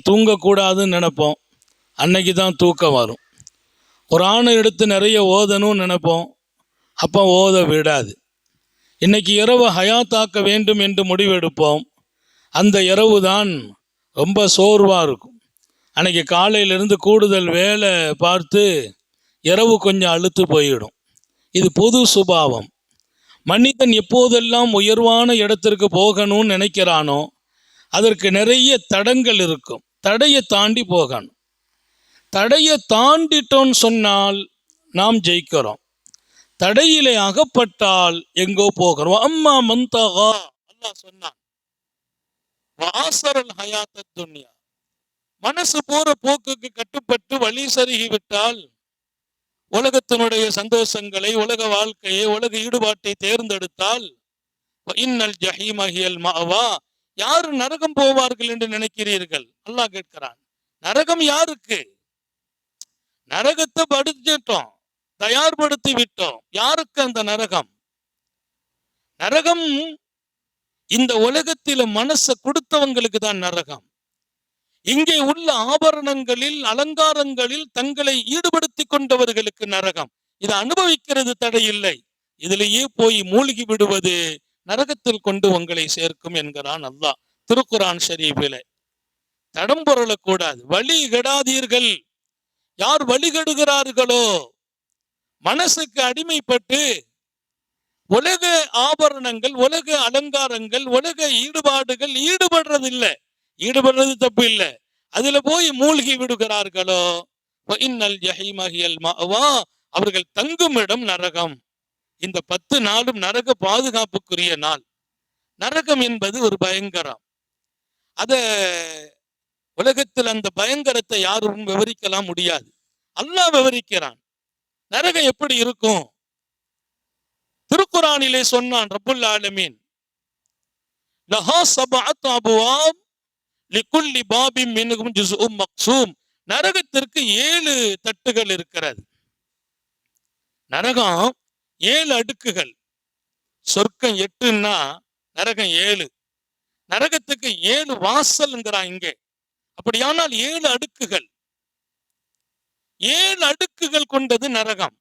தூங்கக்கூடாதுன்னு நினைப்போம், அன்னைக்கு தான் தூக்கம் வரும். குர்ஆனை எடுத்து நிறைய ஓதணும்னு நினைப்போம், அப்போ ஓத விடாது. இன்னைக்கு இரவு ஹயாத்தாக்க வேண்டும் என்று முடிவெடுப்போம், அந்த இரவு தான் ரொம்ப சோர்வாக இருக்கும். அன்னைக்கு காலையிலேருந்து கூடுதல் வேலை பார்த்து இரவு கொஞ்சம் அழுத்து போயிடும். இது பொது சுபாவம். மனிதன் எப்போதெல்லாம் உயர்வான இடத்திற்கு போகணும்னு நினைக்கிறானோ அதற்கு நிறைய தடங்கள் இருக்கும். தடையை தாண்டி போகணும். தடையை தாண்டிட்டோன்னு சொன்னால் நாம் ஜெயிக்கிறோம். தடையிலே அகப்பட்டால் எங்கோ போகிறோம். அம்மா மந்தகா, அல்லாஹ் சொன்னான், வாசரல் ஹயாத்த துன்யா, மனசு போற போக்குக்கு கட்டுப்பட்டு வழி சருகி விட்டால், உலகத்தினுடைய சந்தோஷங்களை, உலக வாழ்க்கையை, உலக ஈடுபாட்டை தேர்ந்தெடுத்தால், இன்னல் ஜஹீம ஹியல் மஅவா, யாரு நரகம் போவார்கள் என்று நினைக்கிறீர்கள்? அல்லாஹ் கேட்கிறான். நரகம் யாருக்கு? நரகத்தை படிச்சிட்டோம், தயார்படுத்தி விட்டோம். யாருக்கு அந்த நரகம்? நரகம் இந்த உலகத்தில மனசை கொடுத்தவங்களுக்கு தான் நரகம். இங்கே உள்ள ஆபரணங்களில், அலங்காரங்களில் தங்களை ஈடுபடுத்தி கொண்டவர்களுக்கு நரகம். இதை அனுபவிக்கிறது தடையில்லை, இதிலேயே போய் மூழ்கி விடுவது நரகத்தில் கொண்டு உங்களை சேர்க்கும் என்கிறான் அல்லாஹ் திருக்குர்ஆன் ஷரீஃபிலே. தடம் புரளக்கூடாது, வழி கெடாதீர்கள். யார் வழிகெடுகிறார்களோ, மனசுக்கு அடிமைப்பட்டு உலக ஆபரணங்கள், உலக அலங்காரங்கள், உலக ஈடுபாடுகள், ஈடுபடுறதில்லை, ஈடுபடுறது தப்பு இல்லை, அதுல போய் மூழ்கி விடுகிறார்களோ, இன்னல் ஜஹீம ஹியல் மஅவா, அவர்கள் தங்கும் இடம் நரகம். இந்த 10 நாளும் நரக பாதுகாப்புக்குரிய நாள். நரகம் என்பது ஒரு பயங்கரம். அத உலகத்தில் அந்த பயங்கரத்தை யாரும் விவரிக்கலாம் முடியாது. அல்லாஹ் விவரிக்கிறான். நரகம் எப்படி இருக்கும்? திருக்குர்ஆனிலே சொன்னான் ரப்புல் ஆலமீன், லஹா சபஅத் அப்வாப் லிகுல்லி பாபின் மின்ஹும் ஜுஸ்உம் மக்சூம். நரகத்திற்கு 7 தட்டுகள் இருக்கிறது. நரகம் 7 அடுக்குகள். சொர்க்கம் 8ன்னா நரகம் 7. நரகத்துக்கு 7 வாசல்ங்கிறான் இங்கே. அப்படியானால் 7 அடுக்குகள், 7 அடுக்குகள் கொண்டது நரகம்.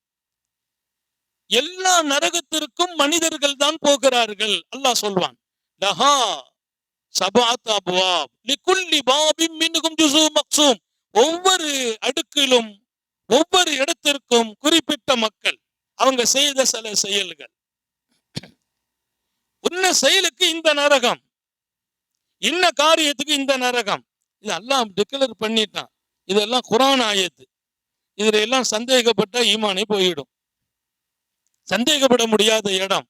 எல்லா நரகத்திற்கும் மனிதர்கள் தான் போகிறார்கள். அல்லாஹ் சொல்வான், லஹா சபஅத் அப்வாப் லிகுல்லி பாபின் மின்ஹும் ஜுஸ்உம் மக்சூம். ஒவ்வொரு அடுக்கிலும், ஒவ்வொரு இடத்திற்கும் குறிப்பிட்ட மக்கள், அவங்க செய்த சில செயல்கள். உன்ன செயலுக்கு இந்த நரகம், இன்ன காரியத்துக்கு இந்த நரகம். இது அல்லாஹ் டிக்ளேர் பண்ணிட்டான். இதெல்லாம் குர்ஆன் ஆயத்து. இதுல எல்லாம் சந்தேகப்பட்ட ஈமானே போயிடும். சந்தேகப்பட முடியாத இடம்.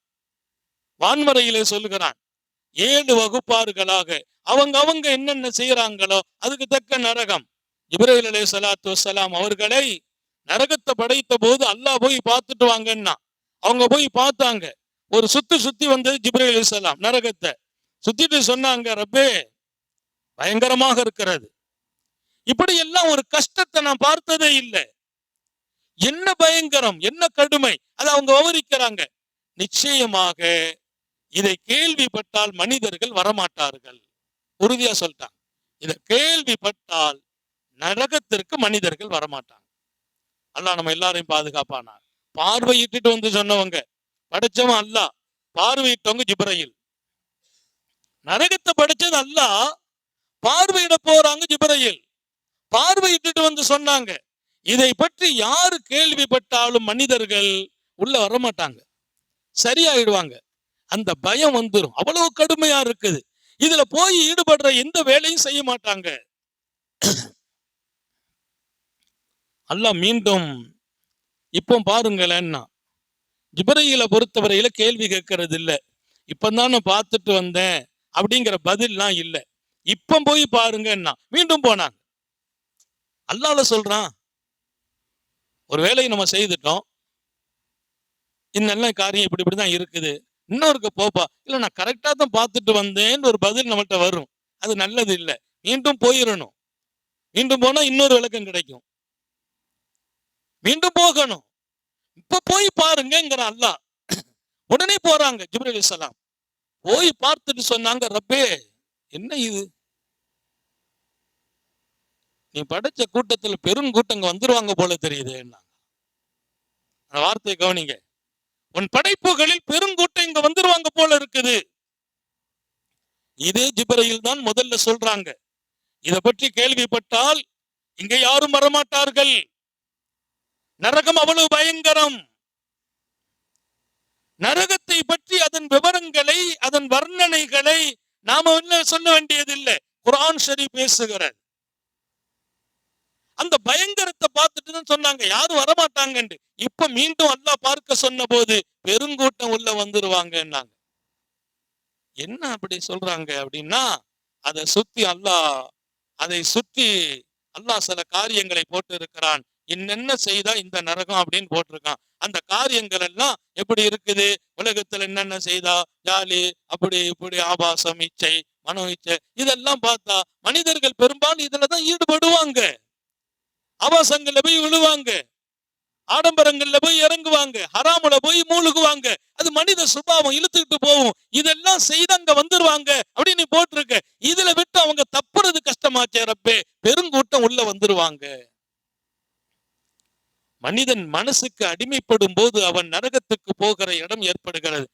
வான்மறையிலே சொல்லுகிறான், 7 வகுப்பார்களாக அவங்க என்னென்ன செய்யறாங்களோ அதுக்கு தக்க நரகம். இப்ராஹீம் அலைஹிஸ்ஸலாத்து வஸ்ஸலாம் அவர்களை நரகத்தை படைத்த போது அல்லாஹ் போய் பார்த்துட்டு வாங்கன்னா, அவங்க போய் பார்த்தாங்க. ஒரு சுத்தி வந்தது ஜிப்ரீல் அலைஹிஸ்ஸலாம். நரகத்தை சுத்திட்டு சொன்னாங்க, ரப்பே பயங்கரமாக இருக்கிறது, இப்படி எல்லாம் ஒரு கஷ்டத்தை நான் பார்த்ததே இல்லை, என்ன பயங்கரம், என்ன கடுமை. அதை அவங்க விவரிக்கிறாங்க. நிச்சயமாக இதை கேள்விப்பட்டால் மனிதர்கள் வரமாட்டார்கள். உறுதியா சொல்லிட்டாங்க, இதை கேள்விப்பட்டால் நரகத்திற்கு மனிதர்கள் வரமாட்டாங்க. அல்லாஹ் நம்ம எல்லாரையும் பாதுகாப்பானார். பார்வையிட்டு வந்து சொன்னவங்க படைச்சவன் அல்லாஹ், பார்வையிட்டவங்க ஜிப்ரீல். நரகத்தை படைச்சது அல்லாஹ், பார்வையிட போறாங்க ஜிப்ரீல். பார்வையிட்டு வந்து சொன்னாங்க, இதை பற்றி யாரு கேள்விப்பட்டாலும் மனிதர்கள் உள்ள வரமாட்டாங்க, சரியாயிடுவாங்க. அந்த பயம் வந்துடும். அவ்வளவு கடுமையா இருக்குது. இதுல போய் ஈடுபடுற எந்த வேலையும் செய்ய மாட்டாங்க. அல்லாஹ் மீண்டும் இப்போ பாருங்களேன்னா, ஜிப்ரீலை பொறுத்தவரையில கேள்வி கேட்கறது இல்லை. இப்பதான் நான் பார்த்துட்டு வந்தேன் அப்படிங்கிற பதில்லாம் இல்லை. இப்ப போய் பாருங்கன்னா மீண்டும் போனாங்க. அல்லாஹ் சொல்றான், ஒரு வேலையை நம்ம செய்துட்டோம், இன்னெல்லாம் காரியம் இப்படிதான் இருக்குது, இன்னொருக்கு போப்பா. இல்ல நான் கரெக்டா தான் பார்த்துட்டு வந்தேன்னு ஒரு பதில் நம்மகிட்ட வரும். அது நல்லது இல்லை. மீண்டும் போயிடணும். மீண்டும் போனா இன்னொரு விளக்கம் கிடைக்கும். மீண்டும் போகணும். இப்ப போய் பாருங்கிற அல்லாஹ். உடனே போறாங்க ஜிப்ரீல் அலைஹிஸ்ஸலாம். போய் பார்த்துட்டு சொன்னாங்க, ரப்பே என்ன இது, நீ படைச்ச கூட்டத்துல பெருங்கூட்டங்க வந்துருவாங்க போல தெரியுது. அந்த வார்த்தையை கவனிங்க. உன் படைப்புகளில் பெருங்கூட்டம் இங்க வந்துருவாங்க போல இருக்குது. இதே ஜிப்ரீல் தான் முதல்ல சொல்றாங்க. இத பற்றி கேள்விப்பட்டால் இங்க யாரும் வரமாட்டார்கள். நரகம் அவ்வளவு பயங்கரம். நரகத்தை பற்றி அதன் விவரங்களை, அதன் வர்ணனைகளை நாம சொல்ல வேண்டியதில்லை. குர்ஆன் ஷரீஃப் பேசுகிறார். அந்த பயங்கரத்தை பார்த்துட்டு தான் சொன்னாங்க யாரும் வரமாட்டாங்க. இப்ப மீண்டும் அல்லாஹ் பார்க்க சொன்ன போது பெருங்கூட்டம் உள்ள வந்துருவாங்கன்னாங்க. என்ன அப்படி சொல்றாங்க அப்படின்னா, அதை சுத்தி அல்லாஹ் சில காரியங்களை போட்டு இருக்கிறான். என்னென்ன செய்தா இந்த நரகம் அப்படின்னு போட்டிருக்கான். அந்த காரியங்கள் எல்லாம் எப்படி இருக்குது? உலகத்துல என்னென்ன செய்தா ஜாலி, அப்படி இப்படி, ஆபாசம், இச்சை, மனோ இச்சை, இதெல்லாம் பார்த்தா மனிதர்கள் பெரும்பாலும் இதுலதான் ஈடுபடுவாங்க. ஆபாசங்கள்ல போய் விழுவாங்க, ஆடம்பரங்கள்ல போய் இறங்குவாங்க, ஹராமுல போய் மூழ்குவாங்க. அது மனித சுபாவம், இழுத்துக்கிட்டு போகும். இதெல்லாம் செய்து அங்க வந்துருவாங்க அப்படின்னு போட்டிருக்க. இதுல விட்டு அவங்க தப்புறது கஷ்டமாச்சே ரப்பே, பெருங்கூட்டம் உள்ள வந்துருவாங்க. மனிதன் மனசுக்கு அடிமைப்படும் போது அவன் நரகத்துக்கு போகிற இடம் ஏற்படுகிறது.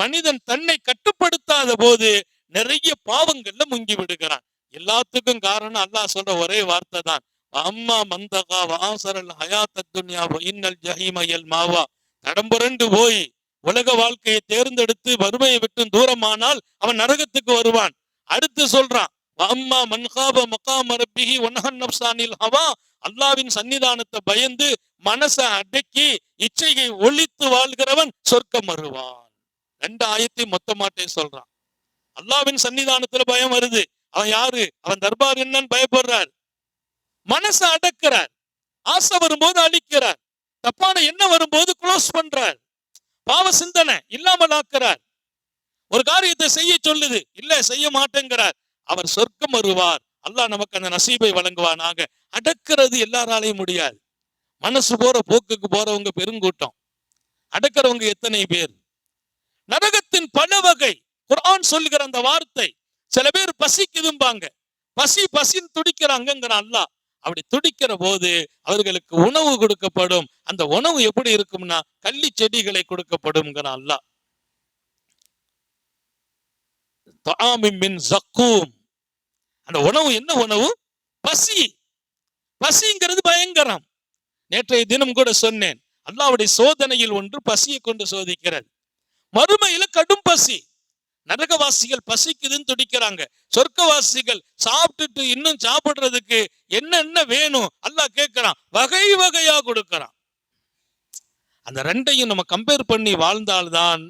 மனிதன் தன்னை கட்டுப்படுத்தாத போது நிறைய பாவங்கள்ல முங்கி விடுகிறான். எல்லாத்துக்கும் காரணம் அல்லாஹ் சொல்ற ஒரே வார்த்தை தான், அம்மா மந்தகா வாசரல் ஹயாத்த துன்யா இன்னல் ஜஹீமயல் மாவா. தடம்புரண்டு போய் உலக வாழ்க்கையை தேர்ந்தெடுத்து வறுமையை விட்டு தூரமானால் அவன் நரகத்துக்கு வருவான். அடுத்து சொல்றான், அம்மா மன்ஹாப மகாம ரப்பிஹி வனஹன் நஃப்ஸானில் ஹவா. அல்லாவின் சன்னிதானத்தை பயந்து மனசை அடக்கி இச்சையை ஒழித்து வாழ்கிறவன் சொர்க்கம் வருவான். 2 ஆயத்தை மொத்தமாட்டே சொல்றான். அல்லாவின் சன்னிதானத்துல பயம் வருது. அவன் யாரு? அவன் தர்பார் என்னன்னு பயப்படுறார். மனசை அடக்கிறார். ஆசை வரும்போது அழிக்கிறார். தப்பான எண்ணம் வரும்போது க்ளோஸ் பண்றார். பாவ சிந்தனை இல்லாமல் ஆக்கிறார். ஒரு காரியத்தை செய்ய சொல்லுது, இல்ல செய்ய மாட்டேங்கிறார். அவர் சொர்க்கம் வருவார். அல்லாஹ் நமக்கு அந்த நசீபை வழங்குவானாக. அடக்கிறது எல்லாராலையும் முடியாது. மனசு போற போக்குக்கு போறவங்க பெருங்கூட்டம். அடக்கிறவங்க எத்தனை பேர்? நரகத்தின் பல வகை குர்ஆன் சொல்லுகிற அந்த வார்த்தை. சில பேர் பசிக்குதும்பாங்க, பசின்னு துடிக்கிறாங்கிற அல்லாஹ். அப்படி துடிக்கிற போது அவர்களுக்கு உணவு கொடுக்கப்படும். அந்த உணவு எப்படி இருக்கும்னா கள்ளி செடிகளை கொடுக்கப்படும் அல்லாஹ். அந்த உணவு என்ன உணவு? பசிங்கிறது பயங்கரம். நேற்றைய தினம் கூட சொன்னேன், அல்லாஹ்வுடைய சோதனையில் ஒன்று பசியை கொண்டு சோதிக்கிறது. மறுமையில கடும் பசி. நரகவாசிகள் பசிக்குதுன்னு துடிக்கிறாங்க. சொர்க்கவாசிகள் சாப்பிட்டுட்டு இன்னும் சாப்பிடுறதுக்கு என்ன வேணும் அல்லாஹ் கேட்கிறான், வகை வகையா கொடுக்கறான். அந்த ரெண்டையும் நம்ம கம்பேர் பண்ணி வாழ்ந்தால்தான்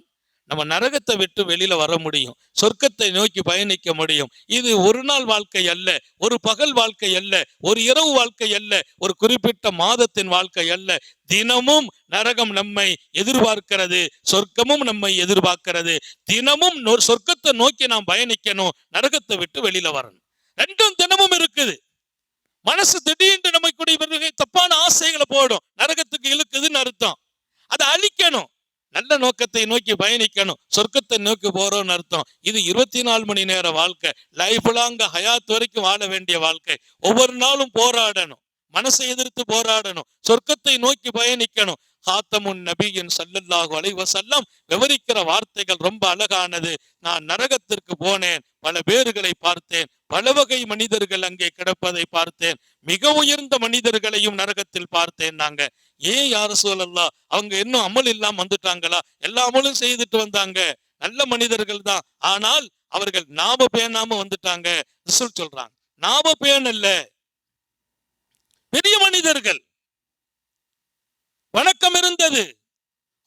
நம்ம நரகத்தை விட்டு வெளியில வர முடியும், சொர்க்கத்தை நோக்கி பயணிக்க முடியும். இது ஒரு நாள் வாழ்க்கை அல்ல, ஒரு பகல் வாழ்க்கை அல்ல, ஒரு இரவு வாழ்க்கை அல்ல, ஒரு குறிப்பிட்ட மாதத்தின் வாழ்க்கை அல்ல. தினமும் நரகம் நம்மை எதிர்பார்க்கிறது, சொர்க்கமும் நம்மை எதிர்பார்க்கிறது. தினமும் சொர்க்கத்தை நோக்கி நாம் பயணிக்கணும், நரகத்தை விட்டு வெளியில வரணும். ரெண்டும் தினமும் இருக்குது. மனசு திடீர்னு நம்ம கூட தப்பான ஆசைகளை போடும், நரகத்துக்கு இழுக்குதுன்னு அர்த்தம். அதை அழிக்கணும், நல்ல நோக்கத்தை நோக்கி பயணிக்கணும், சொர்க்கத்தை நோக்கி போறோம்னு அர்த்தம். இது 24 மணி நேர வாழ்க்கை, லைஃப் லாங் ஹயாத் வரைக்கும் வாழ வேண்டிய வாழ்க்கை. ஒவ்வொரு நாளும் போராடணும், மனசை எதிர்த்து போராடணும், சொர்க்கத்தை நோக்கி பயணிக்கணும். ஹாத்தமுன் நபியின் ஸல்லல்லாஹு அலைஹி வஸல்லம் விவரிக்கிற வார்த்தைகள் ரொம்ப அழகானது. நான் நரகத்திற்கு போனேன், பல பேர்களை பார்த்தேன், பல வகை மனிதர்கள் அங்கே கிடப்பதை பார்த்தேன், மிக உயர்ந்த மனிதர்களையும் நரகத்தில் பார்த்தேன். நாங்க ஏன் யா ரசூலல்லாஹ், அவங்க இன்னும் அமல் இல்லாம வந்துட்டாங்களா? எல்லா அமலும் செய்துட்டு வந்தாங்க, நல்ல மனிதர்கள் தான், ஆனால் அவர்கள் நாம பேணாம வந்துட்டாங்க. ரசூல் சொல்றாங்க, நாம பேணல்ல, பெரிய மனிதர்கள், வணக்கம் இருந்தது,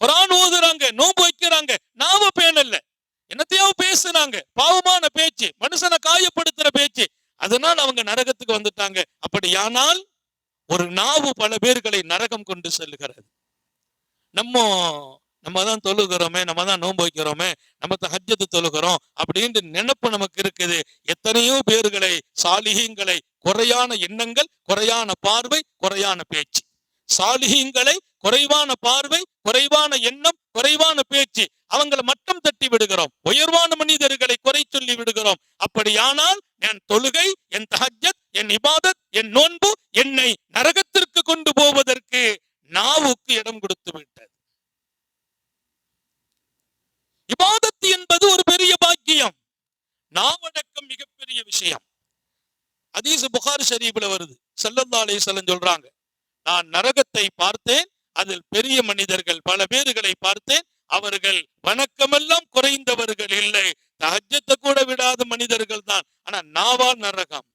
குர்ஆன் ஓதுறாங்க, நோன்பு வைக்கிறாங்க, நாம பேணல்ல, என்னத்தையோ பேசுறாங்க, பாவமான பேச்சு, மனுஷனை காயப்படுத்துற பேச்சு, அதனால் அவங்க நரகத்துக்கு வந்துட்டாங்க. அப்படியானால் ஒரு நாவு பல பேர்களை நரகம் கொண்டு செல்கிறது. நம்ம தான் தொழுகிறோமே, நம்ம தான் நோன்பு வைக்கிறோமே, நம்ம தஹஜ்ஜத் தொழுகிறோம் அப்படின்ற நினைப்பு நமக்கு இருக்குது. எத்தனையோ பேர்களை, சாலிஹீங்களை, குறையான எண்ணங்கள், குறையான பார்வை, குறையான பேச்சு, சாலிஹீங்களை குறைவான பார்வை, குறைவான எண்ணம், குறைவான பேச்சு, அவங்களை மட்டம் தட்டி விடுகிறோம். உயர்வான மனிதர்களை குறை சொல்லி விடுகிறோம். அப்படியானால் என் தொழுகை, என் தஹஜ்ஜத், என் இபாதத், என் நோன்பு என்னை நரகத்திற்கு கொண்டு போவதற்கு நாவுக்கு இடம் கொடுத்து விட்டது. இபாதத் என்பது ஒரு பெரிய பாக்கியம். நாவடக்கம் மிகப்பெரிய விஷயம். ஹதீஸ் புகாரி ஷரீஃப்ல வருது. ஸல்லல்லாஹு அலைஹி வஸல்லம் சொல்றாங்க, நான் நரகத்தை பார்த்தேன், அதில் பெரிய மனிதர்கள் பல பேர்களை பார்த்தேன், அவர்கள் வணக்கமெல்லாம் குறைந்தவர்கள் இல்லை, தஹஜ்ஜத்தை கூட விடாத மனிதர்கள் தான். ஆனா நாவால் நரகம்.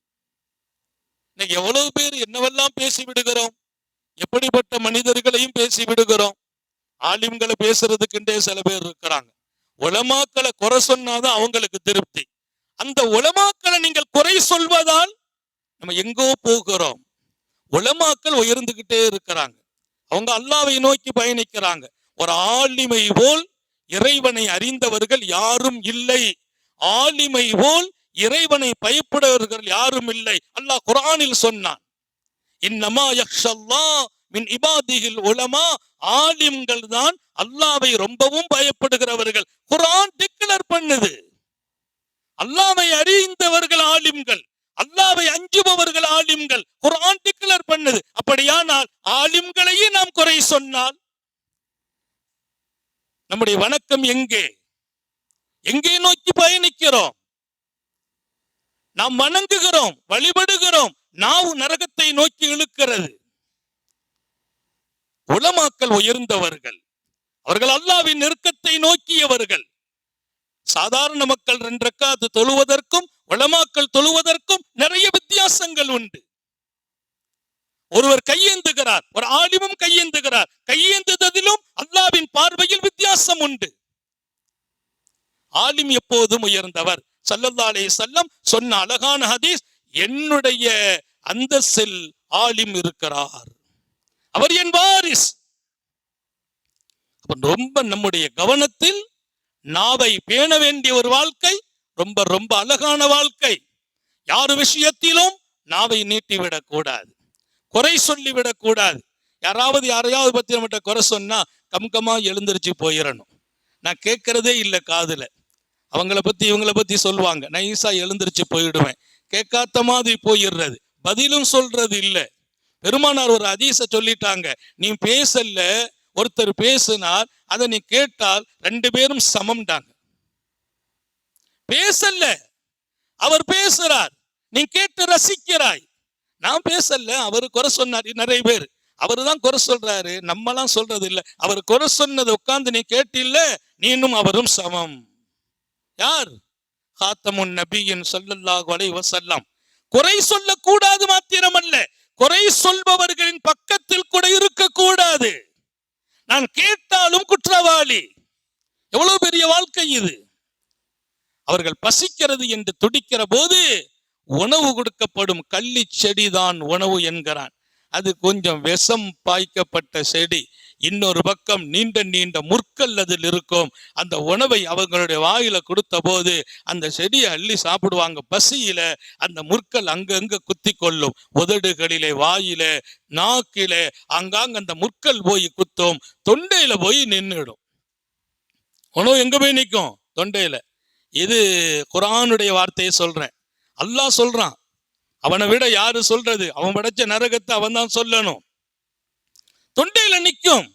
இன்னைக்கு எவ்வளவு பேர் என்னவெல்லாம் பேசி விடுகிறோம், எப்படிப்பட்ட மனிதர்களையும் பேசி விடுகிறோம். ஆலிம்களை பேசுறதுக்குண்டே சில பேர் இருக்கிறாங்க. உலமாக்களை குறை சொன்னாதான் அவங்களுக்கு திருப்தி. அந்த உலமாக்களை நீங்கள் குறை சொல்வதால் நம்ம எங்கோ போகிறோம். உலமாக்கள் உயர்ந்துகிட்டே இருக்கிறாங்க. அவங்க அல்லாஹ்வை நோக்கி பயணிக்கிறாங்க. ஒரு ஆலிமை போல் இறைவனை அறிந்தவர்கள் யாரும் இல்லை. ஆலிமை போல் இறைவனை பயப்படுவர்கள் யாரும் இல்லை. அல்லாஹ் குர்ஆனில் சொன்னான், இன்னமா யக்ஷல்லாஹ் மின் இபாதிஹில் உலமா. ஆலிம்கள் தான் அல்லாஹ்வை ரொம்பவும் பயப்படுகிறவர்கள். குர்ஆன் டிக்ளேர் பண்ணுது, அல்லாஹ்வை அறிந்தவர்கள் ஆலிம்கள், அல்லாஹ்வை அஞ்சுபவர்கள் ஆலிம்கள். குர்ஆன் டிக்ளேர் பண்ணுது. அப்படியானால் ஆலிம்களையே நாம் குறை சொன்னால் நம்முடைய வணக்கம் எங்கே எங்கே நோக்கி பயணிக்கிறோம்? நாம் வணங்குகிறோம், வழிபடுகிறோம், நாவு நரகத்தை நோக்கி இழுக்கிறது. உலமாக்கள் உயர்ந்தவர்கள், அவர்கள் அல்லாஹ்வின் நெருக்கத்தை நோக்கியவர்கள். சாதாரண மக்கள் 2 ரக்காத் தொழுவதற்கும் உலமாக்கள் தொழுவதற்கும் நிறைய வித்தியாசங்கள் உண்டு. ஒருவர் கையேந்துகிறார், ஒரு ஆலிமும் கையேந்துகிறார். கையேந்துவதிலும் அல்லாஹ்வின் பார்வையில் வித்தியாசம் உண்டு. ஆலிம் எப்போதும் உயர்ந்தவர். ஸல்லல்லாஹு அலைஹி வஸல்லம் சொன்ன அழகான ஹதீஸ், என்னுடைய அந்தஸ்தில் ஆலிம் இருக்கிறார், அவர் என் வாரிஸ். ரொம்ப நம்முடைய கவனத்தில் நாவை பேண வேண்டிய ஒரு வாழ்க்கை, ரொம்ப ரொம்ப அழகான வாழ்க்கை. யார் விஷயத்திலும் நாவை நீட்டிவிடக் கூடாது, குறை சொல்லிவிடக் கூடாது. யாரையாவது பத்தி நம்மகிட்ட குறை சொன்னா கம்கமா எழுந்திருச்சு போயிடணும். நான் கேட்கறதே இல்லை காதுல. அவங்கள பத்தி இவங்களை பத்தி சொல்லுவாங்க, நைஸா எழுந்திருச்சு போயிடுவேன். கேட்காத மாதிரி போயிடுறது, பதிலும் சொல்றது இல்லை. பெருமானார் ஒரு ஹதீஸ சொல்லிட்டாங்க, நீ பேசல, ஒருத்தர் பேசினார், அதை நீ கேட்டால் 2 பேரும் சமம்டாங்க. பேசல, அவர் பேசுறார், நீ கேட்டு ரசிக்கிறாய். நான் பேசல, அவரு குறை சொன்னார். நிறைய பேர் அவரு தான் குறை சொல்றாரு, நம்மலாம் சொல்றது இல்லை. அவர் குறை சொன்னதை உட்கார்ந்து நீ கேட்டில்ல, நீனும் அவரும் சமம். யார்? காத்தமுன் நபியின் ஸல்லல்லாஹு அலைஹி வஸல்லம். குறை சொல்லக்கூடாது மாத்திரமல்ல, குறை சொல்பவர்களின் பக்கத்தில் கூட இருக்கக்கூடாது. நான் கேட்டாலும் குற்றவாளி. எவ்வளவு பெரிய வாழ்க்கை இது! அவர்கள் பசிக்கிறது என்று துடிக்கிற போது உணவு கொடுக்கப்படும் கள்ளி செடிதான் உணவு என்கிறான். அது கொஞ்சம் விஷம் பாய்க்கப்பட்ட செடி. இன்னொரு பக்கம் நீண்ட நீண்ட முற்கள் அதில் இருக்கும். அந்த உணவை அவங்களுடைய வாயில கொடுத்த போது அந்த செடியை அள்ளி சாப்பிடுவாங்க. பசியில அந்த முற்கள் அங்கங்க குத்தி கொள்ளும். உதடுகளிலே, வாயில, நாக்கில, அங்காங்க அந்த முற்கள் போய் குத்தும். தொண்டையில போய் நின்றுடும். உணவு எங்க போய் நிற்கும்? தொண்டையில. இது குர்ஆனுடைய வார்த்தையை சொல்றேன். அல்லாஹ் சொல்றான். அவனை விட யாரு சொல்றது? அவன் படைச்ச நரகத்தை அவன் தான் சொல்லணும். தொண்டையில நிற்கும்.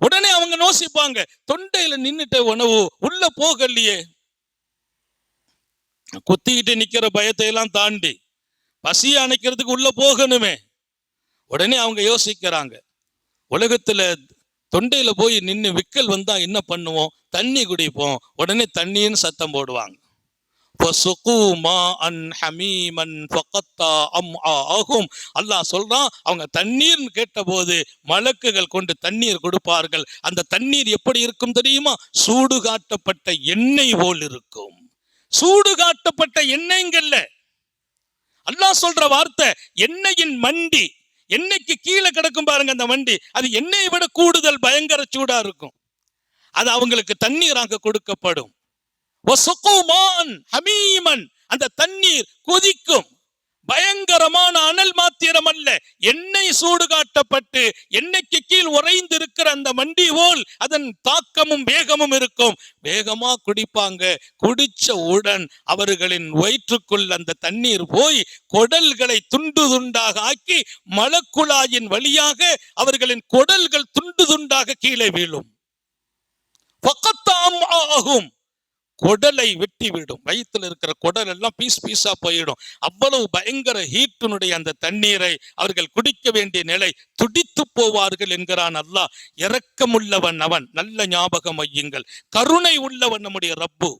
உடனே அவங்க யோசிப்பாங்க, தொண்டையில நின்னுட்ட உணவு உள்ள போகலையே. குத்திக்கிட்டு நிக்கிற பயத்தை எல்லாம் தாண்டி பசியை அணைக்கிறதுக்கு உள்ள போகணுமே. உடனே அவங்க யோசிக்கிறாங்க, உலகத்துல தொண்டையில போய் நின்று விக்கல் வந்தா என்ன பண்ணுவோம்? தண்ணி குடிப்போம். உடனே தண்ணின்னு சத்தம் போடுவாங்க. அல்லாஹ் சொல்றான், அவங்க தண்ணீர் கேட்ட போது மலக்குகள் கொண்டு தண்ணீர் கொடுப்பார்கள். அந்த தண்ணீர் எப்படி இருக்கும் தெரியுமா? சூடு காட்டப்பட்ட எண்ணெய் போல் இருக்கும். சூடு காட்டப்பட்ட எண்ணெய்ங்கல்ல, அல்லாஹ் சொல்ற வார்த்தை எண்ணெயின் மண்டி. எண்ணெய்க்கு கீழே கிடக்கும் பாருங்க அந்த மண்டி, அது எண்ணெயை விட கூடுதல் பயங்கர சூடா இருக்கும். அது அவங்களுக்கு தண்ணீராக கொடுக்கப்படும். அந்த தண்ணீர் கொதிக்கும். பயங்கரமான அனல் மாத்திரமல்ல, அல்ல, எண்ணெய் சூடு காட்டப்பட்டு எண்ணெய்க்கு கீழ் உறைந்து இருக்கிற அந்த மண்டி போல் அதன் தாக்கமும் வேகமும் இருக்கும். வேகமா குடிப்பாங்க. குடிச்ச உடன் அவர்களின் வயிற்றுக்குள் அந்த தண்ணீர் போய் குடல்களை துண்டு துண்டாக ஆக்கி மலக்குழாயின் வழியாக அவர்களின் குடல்கள் துண்டு துண்டாக கீழே வீழும். ஆகும், குடலை வெட்டி விடும். வயிற்றுல இருக்கிற குடல் எல்லாம் பீஸ் பீஸா போயிடும். அவ்வளவு பயங்கர ஹீட்டினுடைய அந்த தண்ணீரை அவர்கள் குடிக்க வேண்டிய நிலை, துடித்து போவார்கள் என்கிறான் அல்லாஹ். இரக்கமுள்ளவன் அவன், நல்ல ஞாபகம் வையுங்கள். கருணை உள்ளவன் நம்முடைய ரப்பு.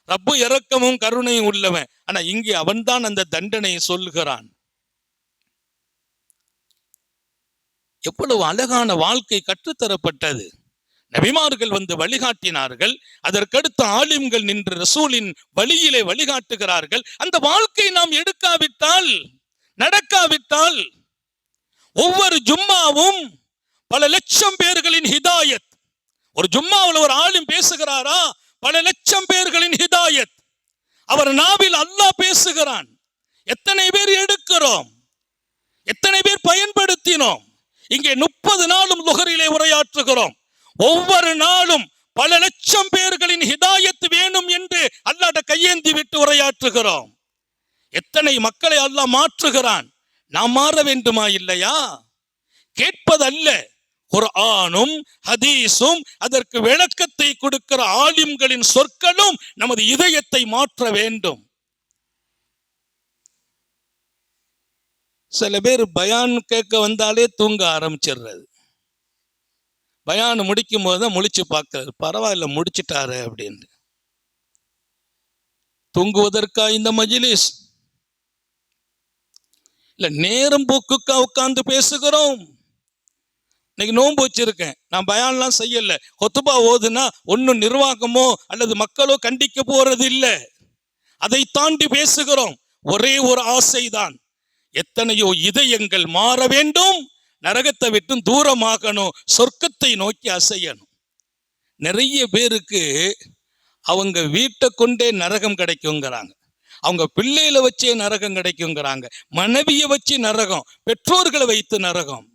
ரப்பு இரக்கமும் கருணையும் உள்ளவன். ஆனா இங்கே அவன்தான் அந்த தண்டனையை சொல்லுகிறான். எவ்வளவு அழகான வாழ்க்கை கற்றுத்தரப்பட்டது. நபிமார்கள் வந்து வழிகாட்டினார்கள். அதற்கடுத்து ஆலிம்கள் நின்று ரசூலின் வழியிலே வழிகாட்டுகிறார்கள். அந்த வாழ்க்கை நாம் எடுக்காவிட்டால், நடக்காவிட்டால், ஒவ்வொரு ஜும்மாவும் பல லட்சம் பேர்களின் ஹிதாயத். ஒரு ஜும்மாவில் ஒரு ஆலிம் பேசுகிறாரா, பல லட்சம் பேர்களின் ஹிதாயத். அவர் நாவில் அல்லாஹ் பேசுகிறான். எத்தனை பேர் எடுக்கிறோம், எத்தனை பேர் பயன்படுத்தினோம்? இங்கே 30 நாளும் லுஹரிலே உரையாற்றுகிறோம். ஒவ்வொரு நாளும் பல லட்சம் பேர்களின் ஹிதாயத் வேணும் என்று அல்லாஹ்ட்ட கையேந்தி விட்டு உரையாற்றுகிறோம். எத்தனை மக்களை அல்லாஹ் மாற்றுகிறான். நாம் மாற வேண்டுமா இல்லையா? கேட்பதல்ல, குர்ஆனும் ஹதீஸும் அதற்கு விளக்கத்தை கொடுக்கிற ஆலிம்களின் சொற்களும் நமது இதயத்தை மாற்ற வேண்டும். சில பேர் பயான் கேட்க வந்தாலே தூங்க ஆரம்பிச்சிடுறது. பயான் முடிக்கும் போது தான் முழிச்சு பார்க்கிறாரு, பரவாயில்ல முடிச்சிட்டாரு அப்படின்னு. தூங்குவதற்கா இந்த மஜ்லிஸ்? இல்ல நேரம் போக்குக்கா உட்கார்ந்து பேசுகிறோம்? இன்னைக்கு நோன்பு வச்சிருக்கேன், நான் பயான்லாம் செய்யல, கொத்துபா ஓதுனா ஒன்னும் நிர்வாகமோ அல்லது மக்களோ கண்டிக்க போறது இல்லை. அதை தாண்டி பேசுகிறோம். ஒரே ஒரு ஆசைதான், எத்தனையோ இதயங்கள் மாற வேண்டும், நரகத்தை விட்டு தூரமாகணும், சொர்க்கத்தை நோக்கி அசையணும். நிறைய பேருக்கு அவங்க வீட்டை கொண்டே நரகம் கிடைக்குங்கிறாங்க, அவங்க பிள்ளைகளை வச்சே நரகம் கிடைக்குங்கிறாங்க, மனைவியை வச்சு நரகம், பெற்றோர்களை வைத்து நரகம்.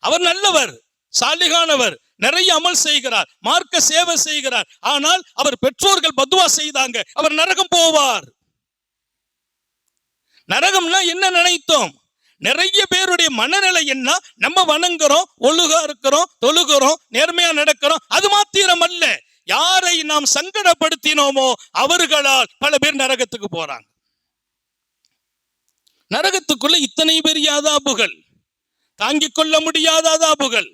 அவர் நல்லவர், சாலிகானவர், நிறைய அமல் செய்கிறார், மார்க்க சேவை செய்கிறார். ஆனால் அவர் பெற்றோர்கள் பத்வா செய்தாங்க, அவர் நரகம் போவார். நரகம்னா என்ன நினைத்தோம்? நிறைய பேருடைய மனநிலை என்ன? நம்ம வணங்குறோம், ஒழுகா இருக்கிறோம், தொழுகிறோம், நேர்மையா நடக்கிறோம், அது மாத்திரம் அல்ல, யாரை நாம் சங்கடப்படுத்தினோமோ அவர்களால் பல பேர் நரகத்துக்கு போறாங்க. நரகத்துக்குள்ள இத்தனை பெரிய அதாபுகள், தாங்கிக் கொள்ள முடியாத அதாபுகள்.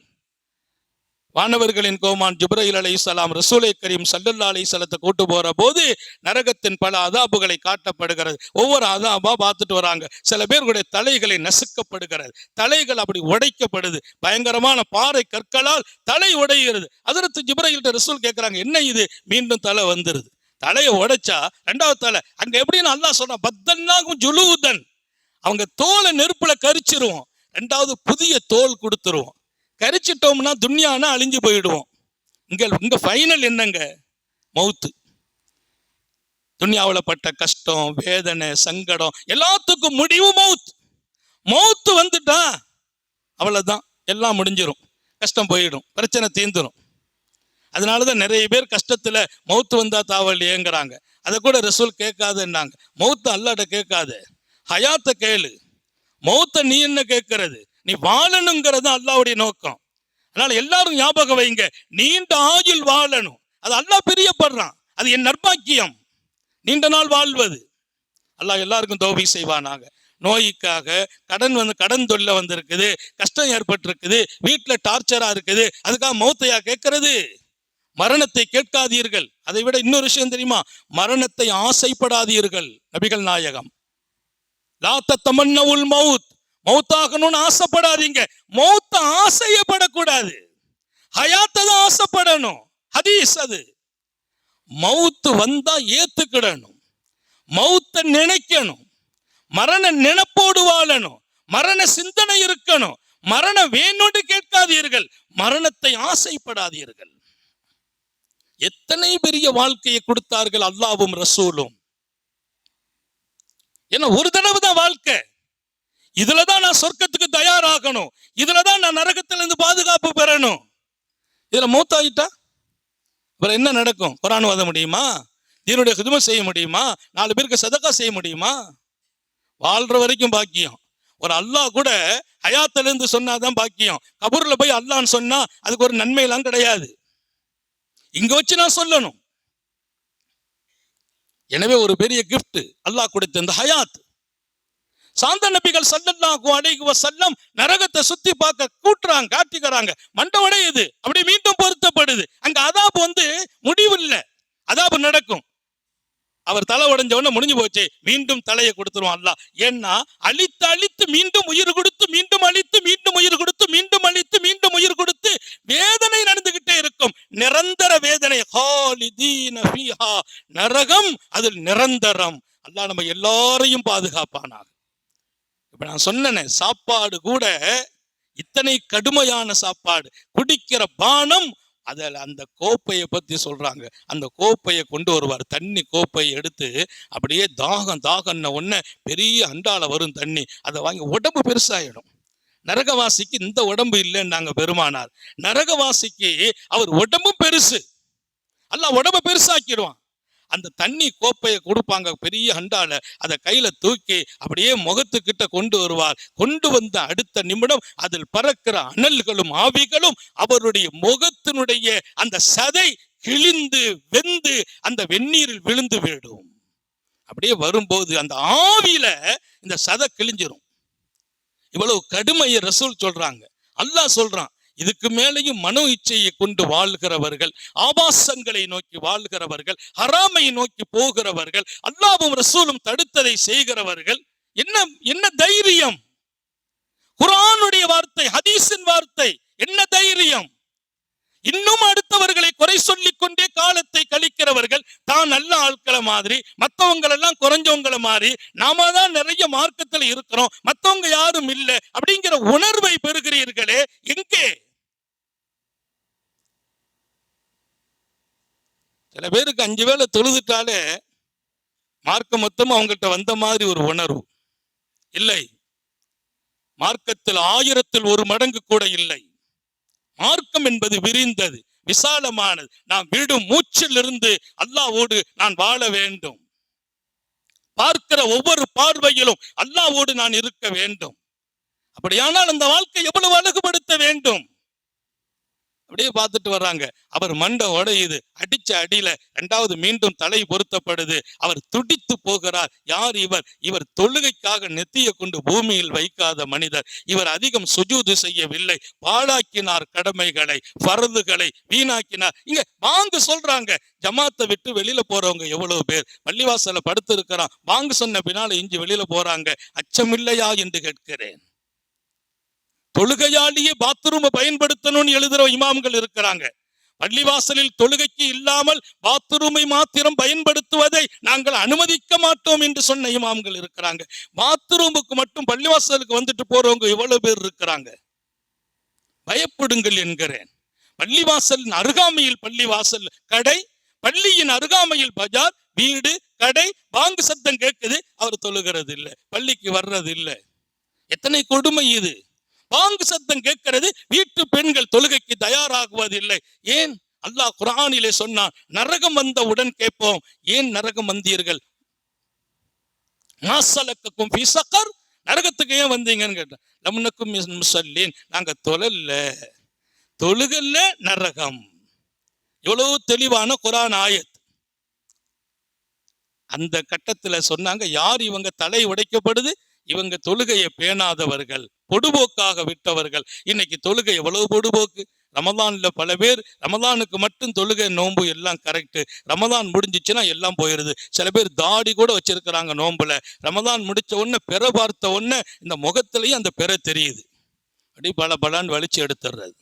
வானவர்களின் கோமான் ஜிப்ரீல் அலைஹிஸ்ஸலாம் ரசூலை கரீம் ஸல்லல்லாஹு அலைஹி வஸல்லத்தை கூட்டு போற போது நரகத்தின் பல அதாபுகளை காட்டப்படுகிறது. ஒவ்வொரு அதாபா பார்த்துட்டு வராங்க. சில பேருடைய தலைகளை நசுக்கப்படுகிறது, தலைகள் அப்படி உடைக்கப்படுது, பயங்கரமான பாறை கற்களால் தலை உடைகிறது. ஹஜ்ரத் ஜிப்ரீல்கிட்ட ரசூல் கேட்கிறாங்க, என்ன இது? மீண்டும் தலை வந்துருது. தலையை உடைச்சா ரெண்டாவது தலை அங்க எப்படின்னு அல்லாஹ் சொல்றான், பத்தன்னாகும் ஜுலூதன், அவங்க தோலை நெருப்புல கரிச்சிருவோம், ரெண்டாவது புதிய தோல் கொடுத்துருவோம். கரிச்சிட்டோம்னா துன்யானா அழிஞ்சு போயிடுவோம். இங்க ஃபைனல் என்னங்க? மௌத்து. துன்யாவில் பட்ட கஷ்டம், வேதனை, சங்கடம் எல்லாத்துக்கும் முடிவு மௌத். மௌத்து வந்துட்டா அவ்வளவுதான், எல்லாம் முடிஞ்சிடும், கஷ்டம் போயிடும், பிரச்சனை தீர்ந்துடும். அதனாலதான் நிறைய பேர் கஷ்டத்துல மௌத்து வந்தா தாவல்லையேங்கிறாங்க. அதை கூட ரசூல் கேட்காதுன்னாங்க. மௌத்த அல்லாஹ்ட்ட கேட்காத, ஹயாத்தை கேளு. மௌத்த நீ என்ன கேட்கறது? நீ வாழணுங்கிறது அல்லாஹ்வுடைய நோக்கம். அதனால எல்லாரும் ஞாபகம் வைங்க, நீண்ட ஆயுள் வாழணும், அது அல்லாஹ் பிரியப்படுறான், அது என் நற்பாக்கியம், நீண்ட நாள் வாழ்வது. அல்லாஹ் எல்லாருக்கும் தௌஃபீக் செய்வானாக. நோய்க்காக கடன் தொல்லை வந்திருக்குது, கஷ்டம் ஏற்பட்டிருக்குது, வீட்டுல டார்ச்சரா இருக்குது, அதுக்காக மௌத்தையா கேட்கறது? மரணத்தை கேட்காதீர்கள். அதை விட இன்னொரு விஷயம் தெரியுமா? மரணத்தை ஆசைப்படாதீர்கள். நபிகள் நாயகம் லா தத்தமன்னவுல் மௌத், மௌத்தாகணும்னு ஆசைப்படாதீங்க. மௌத்த ஆசையப்படக்கூடாது, ஹயாத்தை தான் ஆசைப்படணும். ஹதீஸ் அது. மௌத்து வந்தா ஏத்துக்கிடணும், மௌத்த நினைக்கணும், மரண நினைப்போடு வாழணும், மரண சிந்தனை இருக்கணும். மரணம் வேணும்னு கேட்காதீர்கள், மரணத்தை ஆசைப்படாதீர்கள். எத்தனை பெரிய வாழ்க்கையை கொடுத்தார்கள் அல்லாஹ்வும் ரசூலும். ஏன்னா ஒரு தடவை தான் வாழ்க்கை, இதுலதான் நான் சொர்க்கத்துக்கு தயாராகணும், இதுலதான் நான் நரகத்திலிருந்து பாதுகாப்பு பெறணும். இதுல மூத்தாயிட்டா அப்புறம் என்ன நடக்கும்? குர்ஆன் ஓத முடியுமா? தீனுடைய ஹிதுமத் செய்ய முடியுமா? 4 பேருக்கு சதகா செய்ய முடியுமா? வாழ்ற வரைக்கும் பாக்கியம். ஒரு அல்லாஹ் கூட ஹயாத்துல இருந்து சொன்னாதான் பாக்கியம். கபூர்ல போய் அல்லாஹ்னு சொன்னா அதுக்கு ஒரு நன்மை எல்லாம் கிடையாது. இங்க வச்சு நான் சொல்லணும். எனவே ஒரு பெரிய கிஃப்ட் அல்லாஹ் கொடுத்த இந்த ஹயாத். சாந்த நபிகள் ஸல்லல்லாஹு அலைஹி வஸல்லம் நரகத்தை சுத்தி பார்க்க கூட்டுறாங்க, காட்டிக்கிறாங்க. மண்டை உடையுது, அப்படி மீண்டும் பொருத்தப்படுது. அங்க அதாபு முடிவு இல்லை, அதாபு நடக்கும். அவர் தலை உடைஞ்ச உடனே முடிஞ்சு போச்சு, மீண்டும் தலையை கொடுத்துருவான் அல்லாஹ். ஏன்னா அழித்து அழித்து மீண்டும் உயிர் கொடுத்து, மீண்டும் அழித்து மீண்டும் உயிர் கொடுத்து, மீண்டும் அழித்து மீண்டும் உயிர் கொடுத்து வேதனை நடந்துகிட்டே இருக்கும். நிரந்தர வேதனை. ஹாலிதீன ஃபீஹா, நரகம் அதில் நிரந்தரம். அல்லாஹ் நம்ம எல்லாரையும் பாதுகாப்பானாக. இப்ப நான் சொன்னேனே, சாப்பாடு கூட இத்தனை கடுமையான சாப்பாடு, குடிக்கிற பானம், அதில் அந்த கோப்பையை பத்தி சொல்றாங்க. அந்த கோப்பையை கொண்டு வருவார், தண்ணி கோப்பையை எடுத்து அப்படியே தாகம் தாகம்ன உடனே பெரிய அண்டால வரும் தண்ணி, அதை வாங்கி உடம்பு பெருசாயிடும். நரகவாசிக்கு இந்த உடம்பு இல்லைன்னாங்க பெருமானார். நரகவாசிக்கு அவர் உடம்பும் பெருசு, அல்லாஹ் உடம்பை பெருசாக்கிடுவான். அந்த தண்ணி கோப்பையை கொடுப்பாங்க பெரிய அண்டால, அதை கையில தூக்கி அப்படியே முகத்துக்கிட்ட கொண்டு வருவார். கொண்டு வந்த அடுத்த நிமிடம் அதில் பறக்கிற அனல்களும் ஆவிகளும் அவருடைய முகத்தினுடைய அந்த சதை கிழிந்து வெந்து அந்த வெந்நீரில் விழுந்து விடும். அப்படியே வரும்போது அந்த ஆவியில இந்த சதை கிழிஞ்சிரும். இவ்வளவு கடுமையை ரசூல் சொல்றாங்க. அல்லாஹ் சொல்றான், இதுக்கு மேலேயும் மனோ இச்சையை கொண்டு வாழ்கிறவர்கள், ஆபாசங்களை நோக்கி வாழ்கிறவர்கள், ஹராமை நோக்கி போகிறவர்கள், அல்லாஹ்வும் ரசூலும் தடுத்ததை செய்கிறவர்கள், என்ன தைரியம்? குர்ஆனுடைய வார்த்தை, ஹதீஸின் வார்த்தை, என்ன தைரியம்? இன்னும் அடுத்தவர்களை குறை சொல்லிக் கொண்டே காலத்தை கழிக்கிறவர்கள், தான் நல்ல ஆட்களை மாதிரி, மற்றவங்க எல்லாம் குறைஞ்சவங்களை மாதிரி, நாம தான் நிறைய மார்க்கத்தில் இருக்கிறோம், மற்றவங்க யாரும் இல்லை அப்படிங்கிற உணர்வை பெறுகிறீர்களே, எங்கே? சில பேருக்கு 5 வேளை தொழுதுட்டாலே மார்க்கம் மொத்தம் அவங்கள்ட்ட வந்த மாதிரி ஒரு உணர்வு இல்லை. மார்க்கத்தில் 1000ல் 1 மடங்கு கூட இல்லை. மார்க்கம் என்பது விரிந்தது, விசாலமானது. நான் விடும் மூச்சில் இருந்து அல்லாஹ்வோடு நான் வாழ வேண்டும். பார்க்கிற ஒவ்வொரு பார்வையிலும் அல்லாஹ்வோடு நான் இருக்க வேண்டும். அப்படியானால் அந்த வாழ்க்கை எவ்வளவு அழகுபடுத்த வேண்டும். அப்படியே பார்த்துட்டு வர்றாங்க. அவர் மண்டை உடையுது, அடிச்ச அடியில 2வது மீண்டும் தலை பொருத்தப்படுது. அவர் துடித்து போகிறார். யார் இவர்? இவர் தொழுகைக்காக நெத்தியை கொண்டு பூமியில் வைக்காத மனிதர். இவர் அதிகம் சுஜூது செய்யவில்லை, பாழாக்கினார் கடமைகளை, ஃபர்துகளை வீணாக்கினார். இங்க வாங்க சொல்றாங்க, ஜமாத்தை விட்டு வெளியில போறவங்க எவ்வளவு பேர்? பள்ளிவாசல படுத்து இருக்கிறான், வாங்க சொன்ன பின்னால இஞ்சி வெளியில போறாங்க. அச்சமில்லையா என்று கேட்கிறேன். தொழுகையாலேயே பாத்ரூமை பயன்படுத்தணும்னு எழுதுற இமாம்கள் இருக்கிறாங்க. பள்ளிவாசலில் தொழுகைக்கு இல்லாமல் பாத்ரூமை மாத்திரம் பயன்படுத்துவதை நாங்கள் அனுமதிக்க மாட்டோம் என்று சொன்ன இமாம்கள் இருக்கிறாங்க. பாத்ரூமுக்கு மட்டும் பள்ளிவாசலுக்கு வந்துட்டு போறவங்க எவ்வளவு பேர் இருக்கிறாங்க? பயப்படுங்கள் என்கிறேன். பள்ளிவாசலின் அருகாமையில் பள்ளிவாசல், கடை, பள்ளியின் அருகாமையில் பஜார், வீடு, கடை, பாங்கு சத்தம் கேட்குது, அவர் தொழுகிறது இல்லை, பள்ளிக்கு வர்றது இல்லை. எத்தனை கொடுமை இது! பாங்கு சத்தம் கேட்கிறது, வீட்டு பெண்கள் தொழுகைக்கு தயாராகுவதில்லை. ஏன்? அல்லாஹ் குர்ஆனிலே சொன்னான், நரகம் வந்தவுடன் கேட்போம், ஏன் நரகம் வந்தீர்கள்? மாசலக்கும் ஃபீ ஸகர், நரகத்துக்கு ஏன் வந்தீங்கன்னு கேட்டேன். லம்னக்கும் முஸல்லீன், நாங்க தொழுகல்ல நரகம். எவ்வளவு தெளிவான குர்ஆன் ஆயத். அந்த கட்டத்துல சொன்னாங்க, யார் இவங்க தலை உடைக்கப்படுது? இவங்க தொழுகையை பேணாதவர்கள், பொடுபோக்காக விட்டவர்கள். இன்னைக்கு தொழுகை எவ்வளவு பொடுபோக்கு! ரமலான்ல பல பேர் ரமலானுக்கு மட்டும் தொழுகை நோன்பு எல்லாம் கரெக்ட், ரமலான் முடிஞ்சிச்சுன்னா எல்லாம் போயிருது. சில பேர் தாடி கூட வச்சிருக்கிறாங்க நோன்புல. ரமலான் முடிச்ச உடனே பெற பார்த்த உடனே இந்த முகத்திலையும் அந்த பெற தெரியுது, அப்படி பல பலான்னு வலிச்சு எடுத்துடுறது.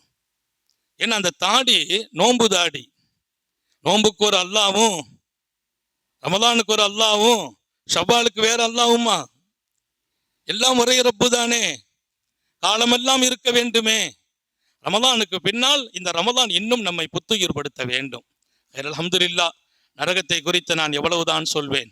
ஏன்னா அந்த தாடி நோன்பு தாடி. நோன்புக்கு ஒரு அல்லாவும், ரமலானுக்கு ஒரு அல்லாவும், ஷவ்வாலுக்கு வேற அல்லாவுமா? எல்லாம் ஒரே ரப்பு தானே, காலமெல்லாம் இருக்க வேண்டுமே. ரமலானுக்கு பின்னால் இந்த ரமலான் இன்னும் நம்மை புத்துயிர்படுத்த வேண்டும். அல்ஹம்துலில்லாஹ். நரகத்தை குறித்து நான் எவ்வளவுதான் சொல்வேன்.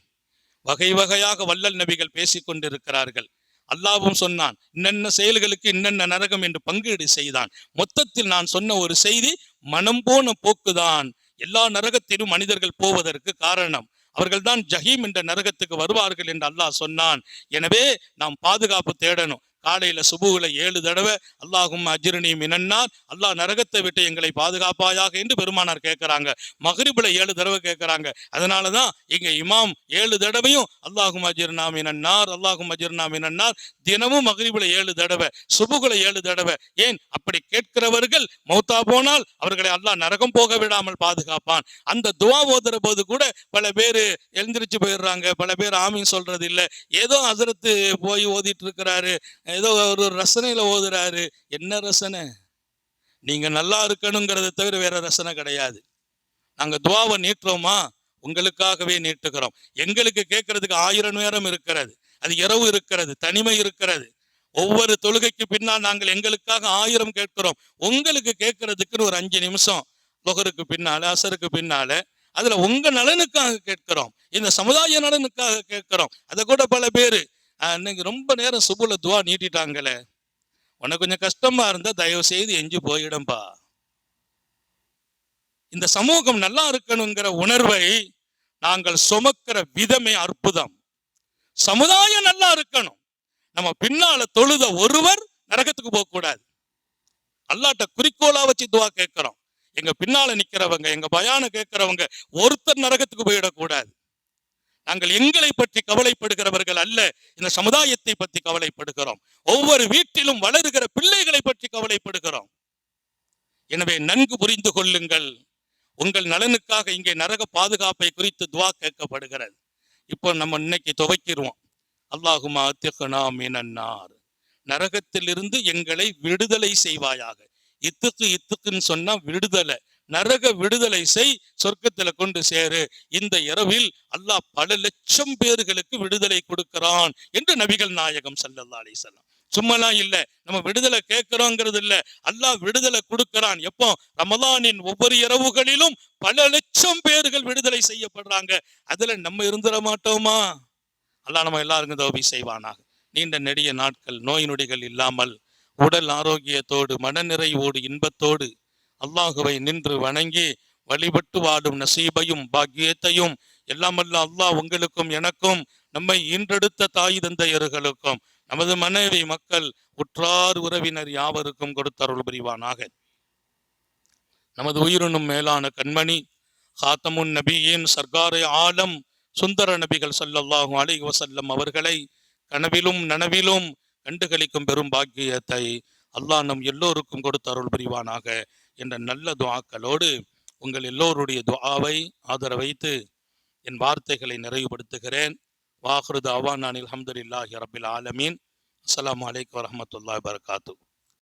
வகை வகையாக வல்லல் நபிகள் பேசிக் கொண்டிருக்கிறார்கள். அல்லாவும் சொன்னான், இன்னென்ன செயல்களுக்கு இன்னென்ன நரகம் என்று பங்கீடு செய்தான். மொத்தத்தில் நான் சொன்ன ஒரு செய்தி, மனம் போன போக்குதான் எல்லா நரகத்திலும் மனிதர்கள் போவதற்கு காரணம். அவர்கள்தான் ஜஹீம் என்ற நரகத்துக்கு வருவார்கள் என்று அல்லாஹ் சொன்னான். எனவே நாம் பாதுகாப்பு தேடணும். காலையில சுபுகுல 7 தடவை அல்லாஹும் அஜ்ரினி மினன்னார், அல்லாஹ் நரகத்தை விட்டு எங்களை பாதுகாப்பாயாக என்று பெருமானார் கேட்கிறாங்க. மக்ரிபுல 7 தடவை கேட்கிறாங்க. அதனாலதான் இங்க இமாம் 7 தடவையும் அல்லாஹும் அஜ்ரினா மினன்னார், அல்லாஹும் அஜ்ரினா மினன்னார், தினமும் மக்ரிபுல 7 தடவை, சுபுகுல 7 தடவை. ஏன் அப்படி கேட்கிறவர்கள் மௌத்தா போனால் அவர்களை அல்லாஹ் நரகம் போக விடாமல் பாதுகாப்பான். அந்த துவா ஓதுற போது கூட பல பேர் எழுந்திரிச்சு போயிடுறாங்க, பல பேர் ஆமீன் சொல்றது இல்லை. ஏதோ ஹசரத்து போய் ஓதிட்டு இருக்கிறாரு, ஏதோ ஒரு ரசனையில ஓதுறாரு. என்ன ரசனை? நீங்க நல்லா இருக்கணுங்கிறத தவிர வேற ரசனை கிடையாது. நாங்க துவாவை நீட்டுறோமா, உங்களுக்காகவே நீட்டுகிறோம். எங்களுக்கு கேட்கறதுக்கு 1000 நேரம் இருக்கிறது, அது இரவு இருக்கிறது, தனிமை இருக்கிறது. ஒவ்வொரு தொழுகைக்கு பின்னால் நாங்கள் எங்களுக்காக 1000 கேட்கிறோம். உங்களுக்கு கேட்கறதுக்குன்னு ஒரு 5 நிமிஷம் லொஹருக்கு பின்னால, அசருக்கு பின்னால, அதுல உங்க நலனுக்காக கேட்கிறோம், இந்த சமுதாய நலனுக்காக கேட்கிறோம். அதை கூட பல பேரு இன்னைக்கு ரொம்ப நேரம் சுபுல துவா நீட்டிட்டாங்களே, உனக்கு கொஞ்சம் கஷ்டமா இருந்தா தயவு செய்து எஞ்சி போயிடும்பா. இந்த சமூகம் நல்லா இருக்கணுங்கிற உணர்வை நாங்கள் சுமக்கிற விதமே அற்புதம். சமுதாயம் நல்லா இருக்கணும். நம்ம பின்னால தொழுத ஒருவர் நரகத்துக்கு போக கூடாது. அல்லாட்ட குறிக்கோளா வச்சு துவா கேட்கிறோம். எங்க பின்னால நிக்கிறவங்க, எங்க பயான கேட்கிறவங்க ஒருத்தர் நரகத்துக்கு போயிடக்கூடாது. நாங்கள் எங்களை பற்றி கவலைப்படுகிறவர்கள் அல்ல, இந்த சமுதாயத்தை பற்றி கவலைப்படுகிறோம். ஒவ்வொரு வீட்டிலும் வளருகிற பிள்ளைகளை பற்றி கவலைப்படுகிறோம். எனவே நன்கு புரிந்து கொள்ளுங்கள், உங்கள் நலனுக்காக இங்கே நரக பாதுகாப்பை குறித்து துவா கேட்கப்படுகிறது. இப்போ நம்ம இன்னைக்கு துவைக்கிடுவோம், அல்லாஹுமா அத்திகனா மினன்னார், நரகத்திலிருந்து எங்களை விடுதலை செய்வாயாக. இத்துக்குன்னு சொன்னா விடுதலை, நரக விடுதலை செய், சொர்க்கத்துல கொண்டு சேரு. இந்த இரவில் அல்லாஹ் பல லட்சம் பேர்களுக்கு விடுதலை கொடுக்கிறான் என்று நபிகள் நாயகம் ஸல்லல்லாஹு அலைஹி வஸல்லம். சும்மாலாம் இல்ல, நம்ம விடுதலை கேட்கிறோங்கிறது இல்ல, அல்லாஹ் விடுதலை கொடுக்கிறான். எப்போ? ரமலானின் ஒவ்வொரு இரவுகளிலும் பல லட்சம் பேர்கள் விடுதலை செய்யப்படுறாங்க. அதுல நம்ம இருந்துட மாட்டோமா? அல்லாஹ் நம்ம எல்லாருக்கும் தௌபி செய்வானாக. நீண்ட நெடிய நாட்கள் நோய் நொடிகள் இல்லாமல் உடல் ஆரோக்கியத்தோடு மனநிறைவோடு இன்பத்தோடு அல்லாஹுவை நின்று வணங்கி வழிபட்டு வாடும் நசீபையும் பாக்கியத்தையும் எல்லாமல்ல அல்லாஹ் உங்களுக்கும் எனக்கும், நம்மை ஈன்றெடுத்த தாய் தந்தையர்களுக்கும், நமது மனைவி மக்கள் உற்றார் உறவினர் யாவருக்கும் கொடுத்தருள் புரிவானாக. நமது உயிரினும் மேலான கண்மணி ஹாத்தமுன் நபியின் சர்க்காரை ஆலம் சுந்தர நபிகள் ஸல்லல்லாஹு அலைஹி வஸல்லம் அவர்களை கனவிலும் நனவிலும் கண்டுகளிக்கும் பெரும் பாக்கியத்தை அல்லாஹ் நம் எல்லோருக்கும் கொடுத்து அருள் புரிவானாக என்ற நல்ல துஆக்களோடு உங்கள் எல்லோருடைய துஆவை ஆதரவைத்து என் வார்த்தைகளை நிறைவுபடுத்துகிறேன். வாஹிரு தஅவானா அல்ஹம்துலில்லாஹி ரப்பில் ஆலமீன். அஸ்ஸலாமு அலைக்கும் வரஹ்மத்துல்லாஹி வபரகாத்துஹு.